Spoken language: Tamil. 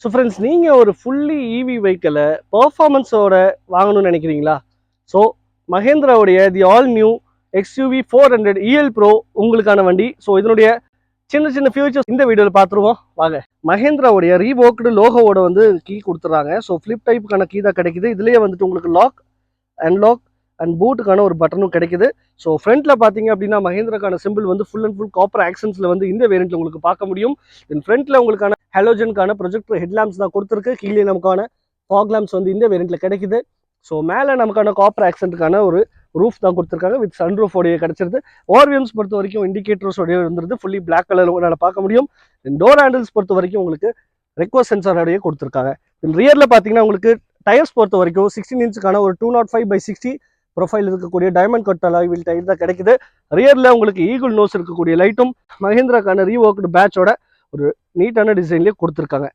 ஸோ ஃப்ரெண்ட்ஸ், நீங்கள் ஒரு ஃபுல்லி இவி வெஹிக்கிளை பர்ஃபார்மன்ஸோட வாங்கணும்னு நினைக்கிறீங்களா? ஸோ மஹேந்திராவுடைய the all new XUV 400 EL Pro உங்களுக்கான வண்டி. ஸோ இதனுடைய சின்ன சின்ன ஃபியூச்சர்ஸ் இந்த வீடியோவில் பார்த்துருவோம் வாங்க. மஹேந்திராவுடைய ரீவோக்டு லோகோவோட வந்து கீ கொடுத்துறாங்க. ஸோ ஃப்ளிப் டைப்புக்கான கீ தான் கிடைக்குது. இதுலேயே வந்துட்டு உங்களுக்கு லாக் அண்ட் பூட்டுக்கான ஒரு பட்டனும் கிடைக்குது. ஸோ ஃப்ரண்ட்ல பார்த்தீங்க அப்படின்னா மஹேந்திராக்கான சிம்பிள் வந்து ஃபுல் அண்ட் ஃபுல் காப்பர் ஆக்சன்ஸ்ல வந்து இந்த வேரியண்ட்ல உங்களுக்கு பார்க்க முடியும். தென் ஃப்ரண்ட்ல உங்களுக்கான ஹாலோஜனுக்கான ப்ரொஜெக்டர் ஹெட்லாம்ப்ஸ் தான் கொடுத்துருக்கு. கீழே நமக்கான ஃபாக் லாம்ப்ஸ் வந்து இந்த வேரியண்ட்ல கிடைக்குது. ஸோ மேலே நமக்கான காப்பர் ஆக்சென்ட்டுக்கான ஒரு ரூஃப் தான் கொடுத்துருக்காங்க. வித் சன்ரூஃப் உடைய கிடைச்சிருது. ஓஆர்விஎம்ஸ் பொறுத்த வரைக்கும் இண்டிகேட்டர்ஸ் உடைய இருந்தது ஃபுல்லி பிளாக் கலர் உங்களால் பார்க்க முடியும். டோர் ஹேண்டில்ஸ் பொறுத்த வரைக்கும் உங்களுக்கு ரெக்வஸ்ட் சென்சாரோடைய கொடுத்துருக்காங்க. ரியர்ல பார்த்தீங்கன்னா உங்களுக்கு டயர்ஸ் பொறுத்த வரைக்கும் 16 இன்ச்சுக்கான ஒரு 205/60 ப்ரொஃபைல் இருக்கக்கூடிய diamond cut alloy wheel tyre தான் கிடைக்குது. ரியர்ல உங்களுக்கு ஈகிள் நோஸ் இருக்கக்கூடிய லைட்டும் மஹேந்திராக்கான ரீவோக்டு பேட்சோட ஒரு நீட்டான டிசைன்லேயே கொடுத்துருக்காங்க.